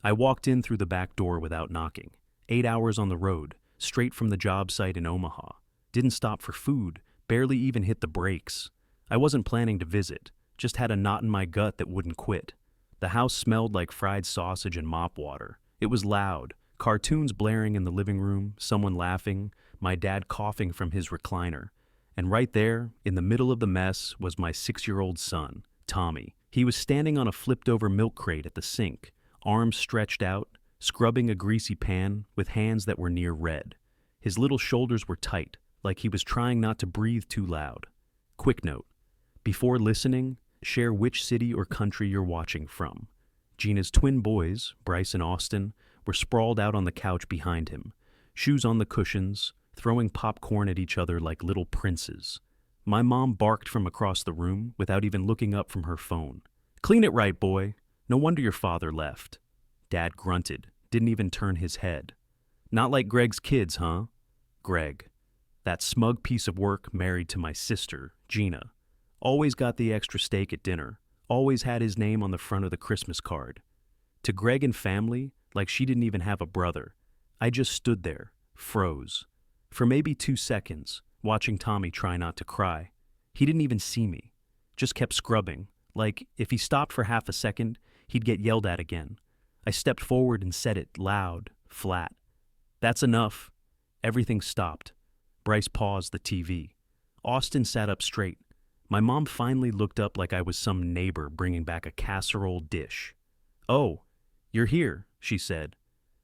I walked in through the back door without knocking. 8 hours on the road, straight from the job site in Omaha. Didn't stop for food, barely even hit the brakes. I wasn't planning to visit, just had a knot in my gut that wouldn't quit. The house smelled like fried sausage and mop water. It was loud, cartoons blaring in the living room, someone laughing, my dad coughing from his recliner. And right there, in the middle of the mess, was my 6-year-old son, Tommy. He was standing on a flipped-over milk crate at the sink, arms stretched out, scrubbing a greasy pan with hands that were near red. His little shoulders were tight, like he was trying not to breathe too loud. Quick note: before listening, share which city or country you're watching from. Gina's twin boys, Bryce and Austin, were sprawled out on the couch behind him, shoes on the cushions, throwing popcorn at each other like little princes. My mom barked from across the room without even looking up from her phone. "Clean it right, boy. No wonder your father left." Dad grunted, didn't even turn his head. "Not like Greg's kids, huh?" Greg. That smug piece of work married to my sister, Gina. Always got the extra steak at dinner. Always had his name on the front of the Christmas card. To Greg and family, like she didn't even have a brother. I just stood there, froze. For maybe 2 seconds, watching Tommy try not to cry. He didn't even see me. Just kept scrubbing, like if he stopped for half a second, he'd get yelled at again. I stepped forward and said it loud, flat. "That's enough." Everything stopped. Bryce paused the TV. Austin sat up straight. My mom finally looked up like I was some neighbor bringing back a casserole dish. "Oh, you're here," she said.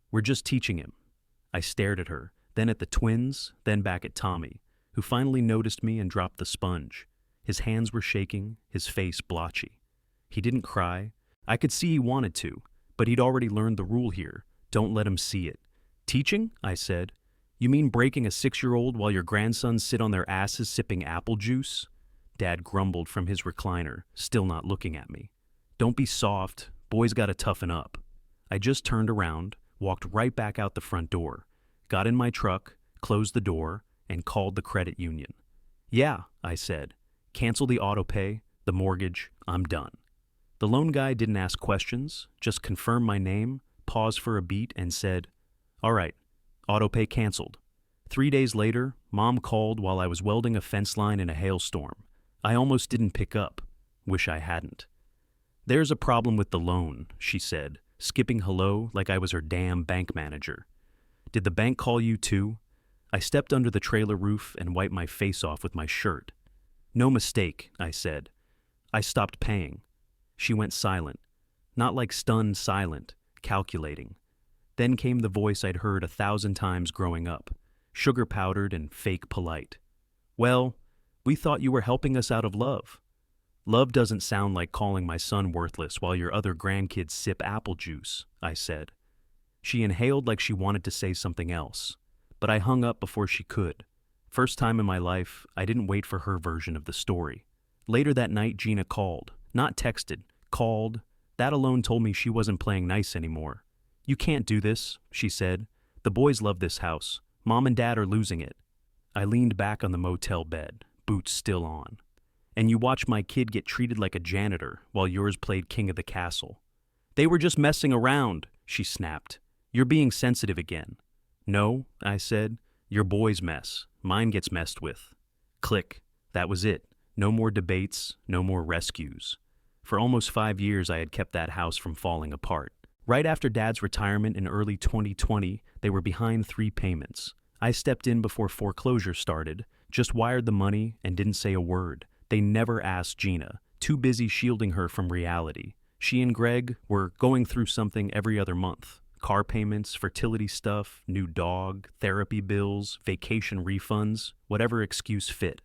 "We're just teaching him." I stared at her, then at the twins, then back at Tommy, who finally noticed me and dropped the sponge. His hands were shaking, his face blotchy. He didn't cry. I could see he wanted to, but he'd already learned the rule here: don't let him see it. "Teaching?" I said. "You mean breaking a 6-year-old while your grandsons sit on their asses sipping apple juice?" Dad grumbled from his recliner, still not looking at me. "Don't be soft. Boys gotta toughen up." I just turned around, walked right back out the front door, got in my truck, closed the door, and called the credit union. "Yeah," I said. "Cancel the auto pay, the mortgage, I'm done." The loan guy didn't ask questions, just confirmed my name, paused for a beat, and said, "All right, auto pay canceled." 3 days later, Mom called while I was welding a fence line in a hailstorm. I almost didn't pick up. Wish I hadn't. "There's a problem with the loan," she said, skipping hello like I was her damn bank manager. "Did the bank call you too?" I stepped under the trailer roof and wiped my face off with my shirt. "No mistake," I said. "I stopped paying." She went silent. Not like stunned silent, calculating. Then came the voice I'd heard 1,000 times growing up, sugar-powdered and fake polite. "Well, we thought you were helping us out of love." "Love doesn't sound like calling my son worthless while your other grandkids sip apple juice," I said. She inhaled like she wanted to say something else, but I hung up before she could. First time in my life, I didn't wait for her version of the story. Later that night, Gina called. Not texted, called. That alone told me she wasn't playing nice anymore. "You can't do this," she said. "The boys love this house. Mom and Dad are losing it." I leaned back on the motel bed, boots still on. "And you watched my kid get treated like a janitor while yours played king of the castle." "They were just messing around," she snapped. "You're being sensitive again." "No," I said. "Your boy's mess. Mine gets messed with." Click. That was it. No more debates, no more rescues. For almost 5 years, I had kept that house from falling apart. Right after Dad's retirement in early 2020, they were behind 3 payments. I stepped in before foreclosure started, just wired the money, and didn't say a word. They never asked Gina, too busy shielding her from reality. She and Greg were going through something every other month. Car payments, fertility stuff, new dog, therapy bills, vacation refunds, whatever excuse fit.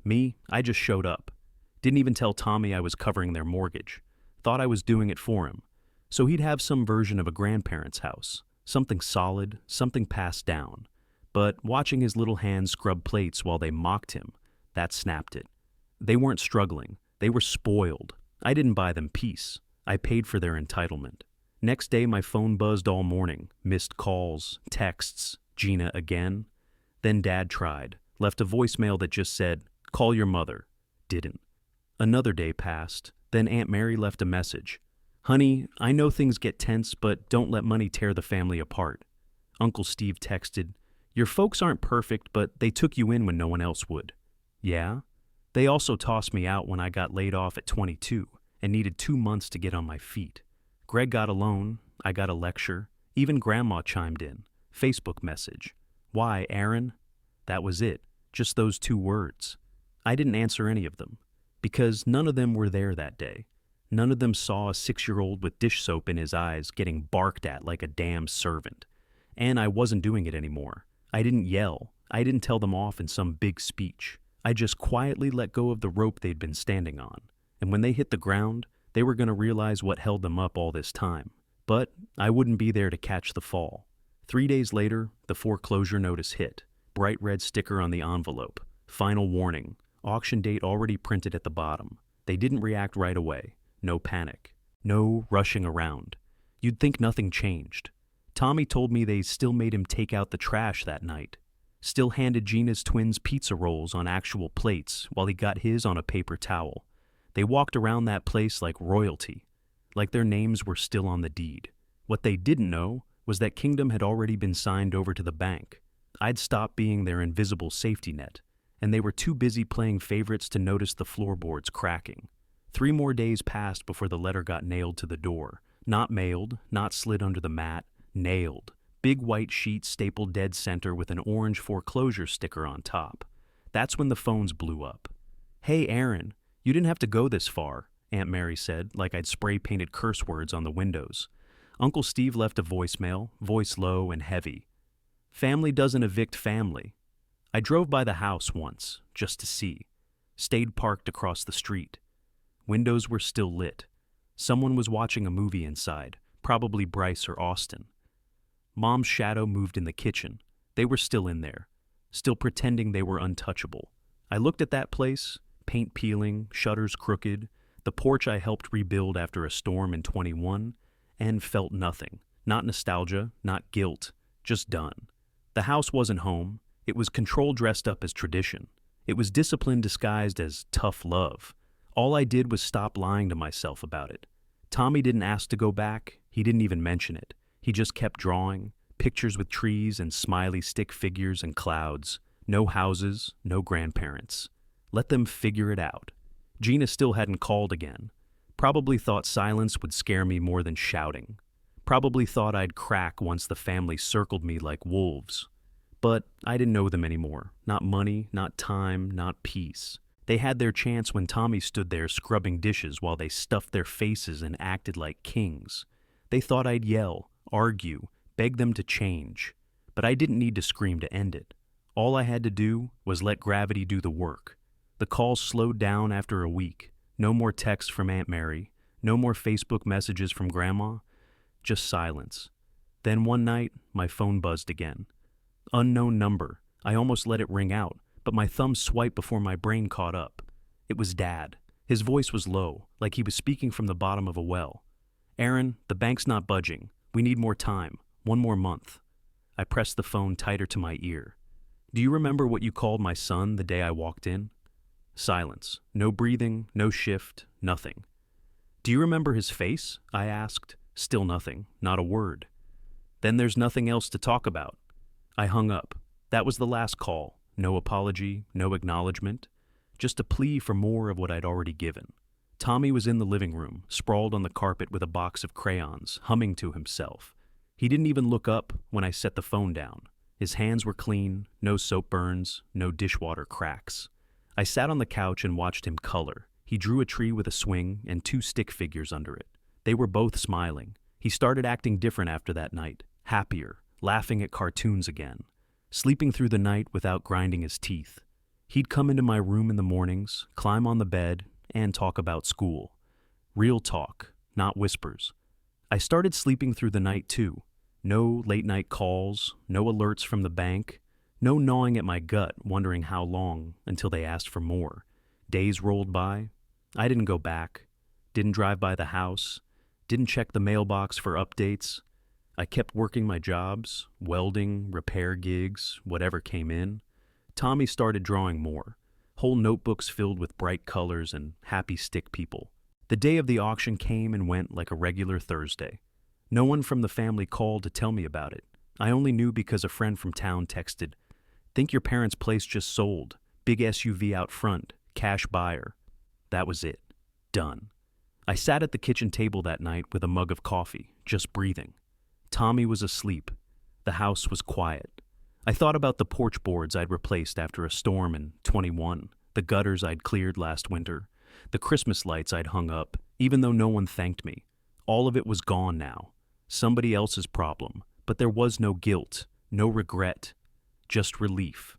Me, I just showed up. Didn't even tell Tommy I was covering their mortgage. Thought I was doing it for him. So he'd have some version of a grandparent's house. Something solid, something passed down. But watching his little hands scrub plates while they mocked him, that snapped it. They weren't struggling. They were spoiled. I didn't buy them peace. I paid for their entitlement. Next day, my phone buzzed all morning. Missed calls, texts, Gina again. Then Dad tried. Left a voicemail that just said, "Call your mother." Didn't. Another day passed. Then Aunt Mary left a message. Honey, I know things get tense, but don't let money tear the family apart. Uncle Steve texted, Your folks aren't perfect, but they took you in when no one else would. Yeah? They also tossed me out when I got laid off at 22 and needed 2 months to get on my feet. Greg got a loan, I got a lecture, even Grandma chimed in. Facebook message. Why, Aaron? That was it, just those 2 words. I didn't answer any of them, because none of them were there that day. None of them saw a 6-year-old with dish soap in his eyes getting barked at like a damn servant. And I wasn't doing it anymore. I didn't yell. I didn't tell them off in some big speech. I just quietly let go of the rope they'd been standing on. And when they hit the ground, they were going to realize what held them up all this time. But I wouldn't be there to catch the fall. 3 days later, the foreclosure notice hit. Bright red sticker on the envelope. Final warning. Auction date already printed at the bottom. They didn't react right away. No panic. No rushing around. You'd think nothing changed. Tommy told me they still made him take out the trash that night. Still handed Gina's twins pizza rolls on actual plates while he got his on a paper towel. They walked around that place like royalty, like their names were still on the deed. What they didn't know was that Kingdom had already been signed over to the bank. I'd stopped being their invisible safety net, and they were too busy playing favorites to notice the floorboards cracking. 3 more days passed before the letter got nailed to the door. Not mailed, not slid under the mat, nailed. Big white sheet stapled dead center with an orange foreclosure sticker on top. That's when the phones blew up. Hey, Aaron, you didn't have to go this far, Aunt Mary said, like I'd spray-painted curse words on the windows. Uncle Steve left a voicemail, voice low and heavy. Family doesn't evict family. I drove by the house once, just to see. Stayed parked across the street. Windows were still lit. Someone was watching a movie inside, probably Bryce or Austin. Mom's shadow moved in the kitchen. They were still in there, still pretending they were untouchable. I looked at that place, paint peeling, shutters crooked, the porch I helped rebuild after a storm in 21, and felt nothing. Not nostalgia, not guilt, just done. The house wasn't home. It was control dressed up as tradition. It was discipline disguised as tough love. All I did was stop lying to myself about it. Tommy didn't ask to go back. He didn't even mention it. He just kept drawing, pictures with trees and smiley stick figures and clouds. No houses, no grandparents. Let them figure it out. Gina still hadn't called again. Probably thought silence would scare me more than shouting. Probably thought I'd crack once the family circled me like wolves. But I didn't know them anymore. Not money, not time, not peace. They had their chance when Tommy stood there scrubbing dishes while they stuffed their faces and acted like kings. They thought I'd yell, argue, beg them to change. But I didn't need to scream to end it. All I had to do was let gravity do the work. The calls slowed down after a week. No more texts from Aunt Mary. No more Facebook messages from Grandma. Just silence. Then one night, my phone buzzed again. Unknown number. I almost let it ring out, but my thumb swiped before my brain caught up. It was Dad. His voice was low, like he was speaking from the bottom of a well. Aaron, the bank's not budging. We need more time. 1 more month. I pressed the phone tighter to my ear. Do you remember what you called my son the day I walked in? Silence. No breathing, no shift, nothing. Do you remember his face? I asked. Still nothing. Not a word. Then there's nothing else to talk about. I hung up. That was the last call. No apology, no acknowledgement. Just a plea for more of what I'd already given. Tommy was in the living room, sprawled on the carpet with a box of crayons, humming to himself. He didn't even look up when I set the phone down. His hands were clean, no soap burns, no dishwater cracks. I sat on the couch and watched him color. He drew a tree with a swing and 2 stick figures under it. They were both smiling. He started acting different after that night, happier, laughing at cartoons again, sleeping through the night without grinding his teeth. He'd come into my room in the mornings, climb on the bed, and talk about school. Real talk, not whispers. I started sleeping through the night too. No late-night calls, no alerts from the bank, no gnawing at my gut, wondering how long until they asked for more. Days rolled by. I didn't go back, didn't drive by the house, didn't check the mailbox for updates. I kept working my jobs, welding, repair gigs, whatever came in. Tommy started drawing more, whole notebooks filled with bright colors and happy stick people. The day of the auction came and went like a regular Thursday. No one from the family called to tell me about it. I only knew because a friend from town texted, "Think your parents' place just sold. Big SUV out front. Cash buyer." That was it. Done. I sat at the kitchen table that night with a mug of coffee, just breathing. Tommy was asleep. The house was quiet. I thought about the porch boards I'd replaced after a storm in 21, the gutters I'd cleared last winter, the Christmas lights I'd hung up, even though no one thanked me. All of it was gone now. Somebody else's problem, but there was no guilt, no regret, just relief.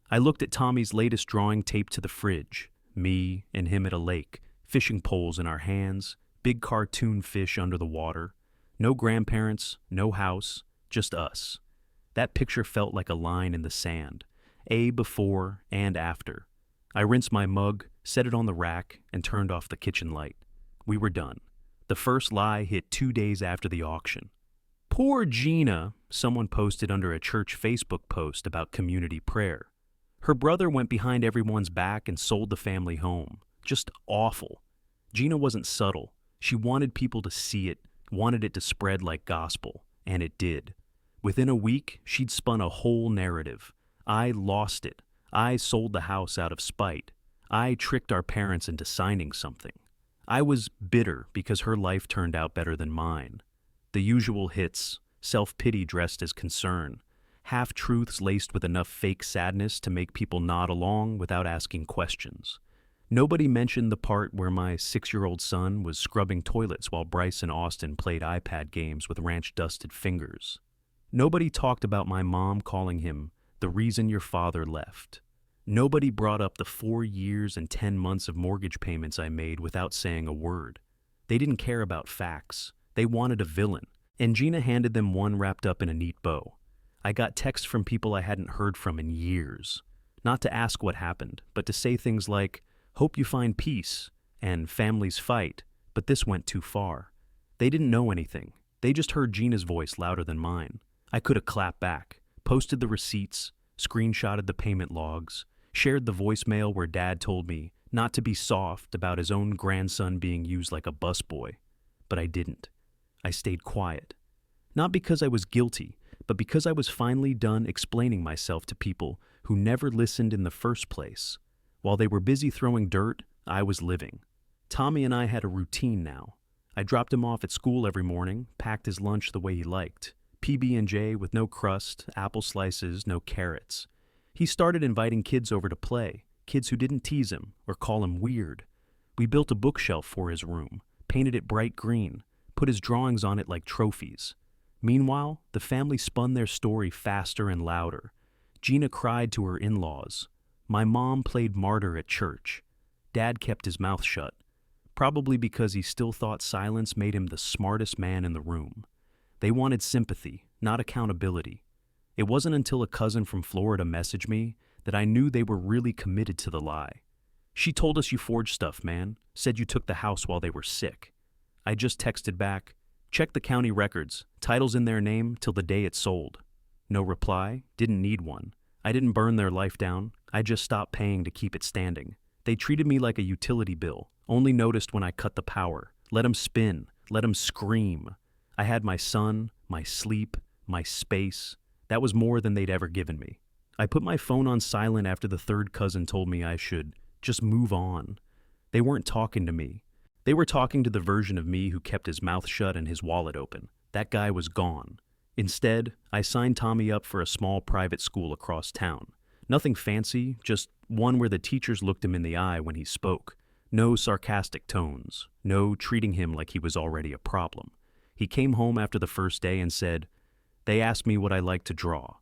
I looked at Tommy's latest drawing taped to the fridge, me and him at a lake, fishing poles in our hands, big cartoon fish under the water. No grandparents, no house, just us. That picture felt like a line in the sand, A before and after. I rinsed my mug, set it on the rack, and turned off the kitchen light. We were done. The first lie hit 2 days after the auction. "Poor Gina," someone posted under a church Facebook post about community prayer. Her brother went behind everyone's back and sold the family home. Just awful. Gina wasn't subtle. She wanted people to see it, wanted it to spread like gospel, and it did. Within a week, she'd spun a whole narrative. I lost it. I sold the house out of spite. I tricked our parents into signing something. I was bitter because her life turned out better than mine. The usual hits, self-pity dressed as concern, half-truths laced with enough fake sadness to make people nod along without asking questions. Nobody mentioned the part where my 6-year-old son was scrubbing toilets while Bryce and Austin played iPad games with ranch-dusted fingers. Nobody talked about my mom calling him the reason your father left. Nobody brought up the 4 years and 10 months of mortgage payments I made without saying a word. They didn't care about facts. They wanted a villain, and Gina handed them one wrapped up in a neat bow. I got texts from people I hadn't heard from in years. Not to ask what happened, but to say things like, "Hope you find peace," and "Families fight," but this went too far. They didn't know anything. They just heard Gina's voice louder than mine. I could have clapped back, posted the receipts, screenshotted the payment logs, shared the voicemail where Dad told me not to be soft about his own grandson being used like a busboy. But I didn't. I stayed quiet. Not because I was guilty, but because I was finally done explaining myself to people who never listened in the first place. While they were busy throwing dirt, I was living. Tommy and I had a routine now. I dropped him off at school every morning, packed his lunch the way he liked. PB&J with no crust, apple slices, no carrots. He started inviting kids over to play, kids who didn't tease him or call him weird. We built a bookshelf for his room, painted it bright green, put his drawings on it like trophies. Meanwhile, the family spun their story faster and louder. Gina cried to her in-laws. My mom played martyr at church. Dad kept his mouth shut, probably because he still thought silence made him the smartest man in the room. They wanted sympathy, not accountability. It wasn't until a cousin from Florida messaged me that I knew they were really committed to the lie. "She told us you forged stuff, man. Said you took the house while they were sick." I just texted back, "Check the county records. Title's in their name till the day it sold." No reply, didn't need one. I didn't burn their life down. I just stopped paying to keep it standing. They treated me like a utility bill, only noticed when I cut the power. Let 'em spin, let 'em scream. I had my son, my sleep, my space. That was more than they'd ever given me. I put my phone on silent after the third cousin told me I should just move on. They weren't talking to me. They were talking to the version of me who kept his mouth shut and his wallet open. That guy was gone. Instead, I signed Tommy up for a small private school across town. Nothing fancy, just one where the teachers looked him in the eye when he spoke. No sarcastic tones. No treating him like he was already a problem. He came home after the first day and said, "They asked me what I like to draw."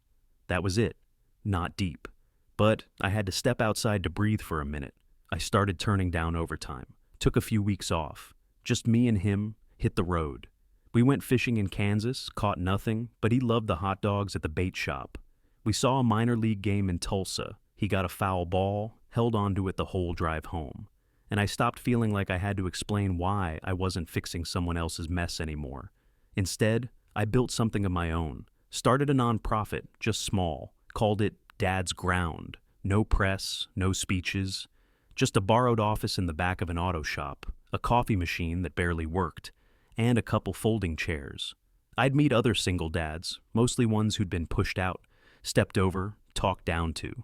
That was it. Not deep. But I had to step outside to breathe for a minute. I started turning down overtime. Took a few weeks off. Just me and him, hit the road. We went fishing in Kansas, caught nothing, but he loved the hot dogs at the bait shop. We saw a minor league game in Tulsa. He got a foul ball, held onto it the whole drive home. And I stopped feeling like I had to explain why I wasn't fixing someone else's mess anymore. Instead, I built something of my own. Started a nonprofit, just small. Called it Dad's Ground. No press, no speeches. Just a borrowed office in the back of an auto shop. a coffee machine that barely worked, and a couple folding chairs. I'd meet other single dads, mostly ones who'd been pushed out, stepped over, talked down to.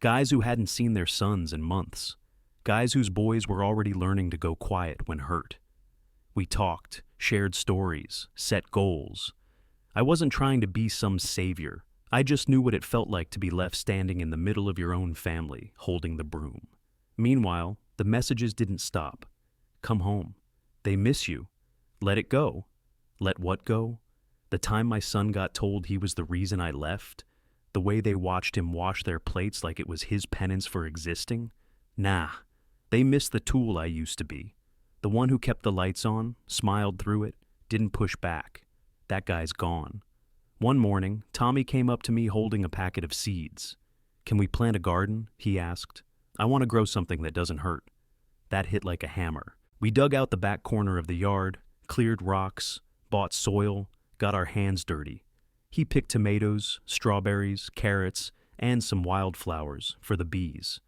Guys who hadn't seen their sons in months. Guys whose boys were already learning to go quiet when hurt. We talked, shared stories, set goals. I wasn't trying to be some savior. I just knew what it felt like to be left standing in the middle of your own family, holding the broom. Meanwhile, the messages didn't stop. Come home. They miss you. Let it go. Let what go? The time my son got told he was the reason I left? The way they watched him wash their plates like it was his penance for existing? Nah. They miss the tool I used to be. The one who kept the lights on, smiled through it, didn't push back. That guy's gone. One morning, Tommy came up to me holding a packet of seeds. Can we plant a garden? He asked. I want to grow something that doesn't hurt. That hit like a hammer. We dug out the back corner of the yard, cleared rocks, bought soil, got our hands dirty. He picked tomatoes, strawberries, carrots, and some wildflowers for the bees.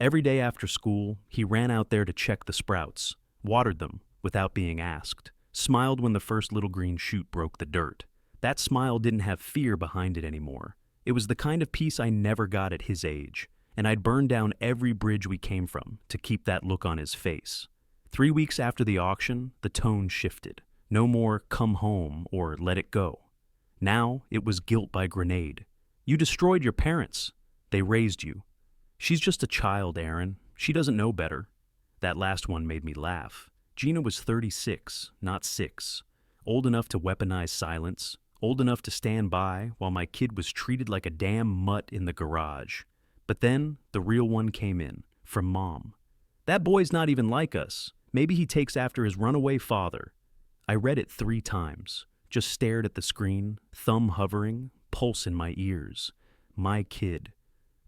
Every day after school, he ran out there to check the sprouts, watered them without being asked, smiled when the first little green shoot broke the dirt. That smile didn't have fear behind it anymore. It was the kind of peace I never got at his age, and I'd burned down every bridge we came from to keep that look on his face. 3 weeks after the auction, the tone shifted. No more come home or let it go. Now it was guilt by grenade. You destroyed your parents. They raised you. She's just a child, Aaron. She doesn't know better. That last one made me laugh. Gina was 36, not 6. Old enough to weaponize silence. Old enough to stand by while my kid was treated like a damn mutt in the garage. But then the real one came in, from Mom. That boy's not even like us. Maybe he takes after his runaway father. I read it 3 times, just stared at the screen, thumb hovering, pulse in my ears. My kid.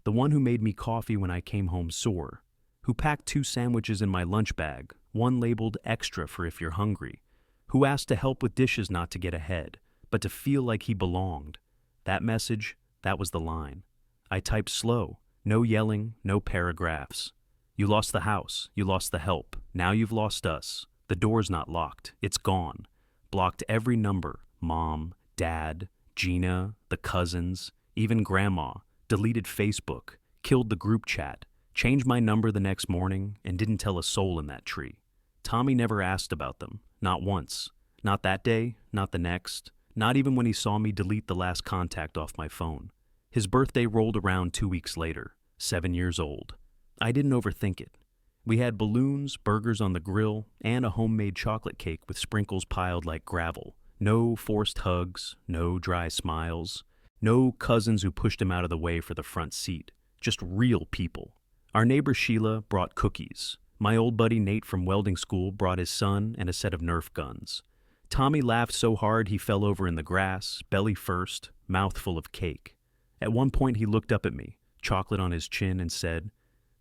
The one who made me coffee when I came home sore. Who packed 2 sandwiches in my lunch bag, one labeled extra for if you're hungry. Who asked to help with dishes not to get ahead, but to feel like he belonged. That message, that was the line. I typed slow, no yelling, no paragraphs. You lost the house, you lost the help, now you've lost us. The door's not locked, it's gone. Blocked every number, Mom, Dad, Gina, the cousins, even Grandma. Deleted Facebook, killed the group chat, changed my number the next morning, and didn't tell a soul in that tree. Tommy never asked about them, not once. Not that day, not the next, not even when he saw me delete the last contact off my phone. His birthday rolled around 2 weeks later, 7 years old. I didn't overthink it. We had balloons, burgers on the grill, and a homemade chocolate cake with sprinkles piled like gravel. No forced hugs, no dry smiles. No cousins who pushed him out of the way for the front seat. Just real people. Our neighbor Sheila brought cookies. My old buddy Nate from welding school brought his son and a set of Nerf guns. Tommy laughed so hard he fell over in the grass, belly first, mouth full of cake. At one point he looked up at me, chocolate on his chin, and said,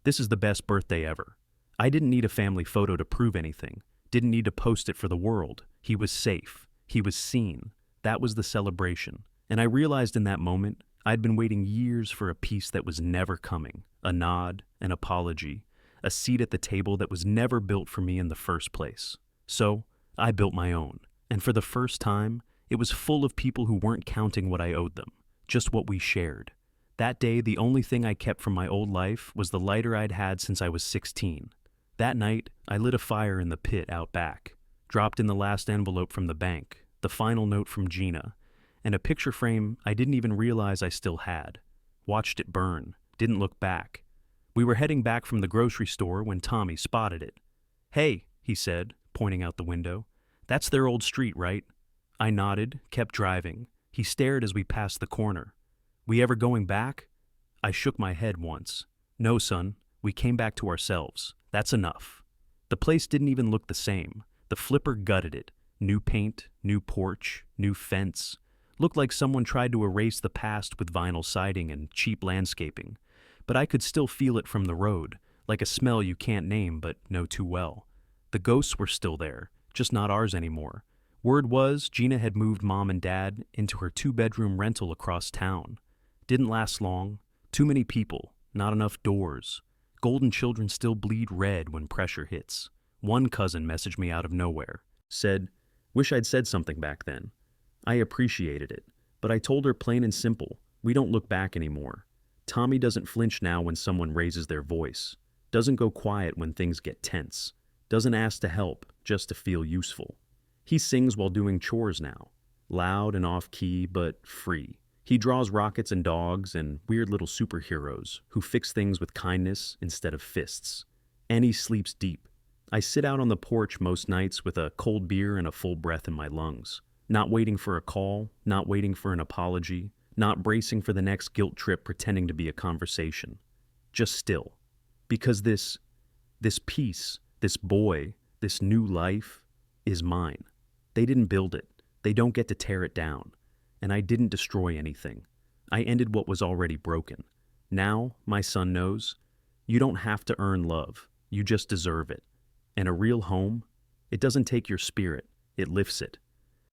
"This is the best birthday ever." I didn't need a family photo to prove anything. Didn't need to post it for the world. He was safe. He was seen. That was the celebration. And I realized in that moment, I'd been waiting years for a piece that was never coming. A nod, an apology, a seat at the table that was never built for me in the first place. So, I built my own. And for the first time, it was full of people who weren't counting what I owed them, just what we shared. That day, the only thing I kept from my old life was the lighter I'd had since I was 16. That night, I lit a fire in the pit out back, dropped in the last envelope from the bank, the final note from Gina, and a picture frame I didn't even realize I still had. Watched it burn, didn't look back. We were heading back from the grocery store when Tommy spotted it. "Hey," he said, pointing out the window. "That's their old street, right?" I nodded, kept driving. He stared as we passed the corner. "We ever going back?" I shook my head once. "No, son, we came back to ourselves. That's enough." The place didn't even look the same. The flipper gutted it. New paint, new porch, new fence. Looked like someone tried to erase the past with vinyl siding and cheap landscaping. But I could still feel it from the road, like a smell you can't name but know too well. The ghosts were still there, just not ours anymore. Word was Gina had moved Mom and Dad into her 2-bedroom rental across town. Didn't last long. Too many people, not enough doors. Golden children still bleed red when pressure hits. One cousin messaged me out of nowhere. Said, "Wish I'd said something back then." I appreciated it, but I told her plain and simple, we don't look back anymore. Tommy doesn't flinch now when someone raises their voice. Doesn't go quiet when things get tense. Doesn't ask to help just to feel useful. He sings while doing chores now. Loud and off-key, but free. He draws rockets and dogs and weird little superheroes who fix things with kindness instead of fists. And he sleeps deep. I sit out on the porch most nights with a cold beer and a full breath in my lungs. Not waiting for a call, not waiting for an apology, not bracing for the next guilt trip pretending to be a conversation. Just still. Because this peace, this boy, this new life is mine. They didn't build it. They don't get to tear it down. And I didn't destroy anything. I ended what was already broken. Now, my son knows, you don't have to earn love. You just deserve it. And a real home, it doesn't take your spirit, it lifts it.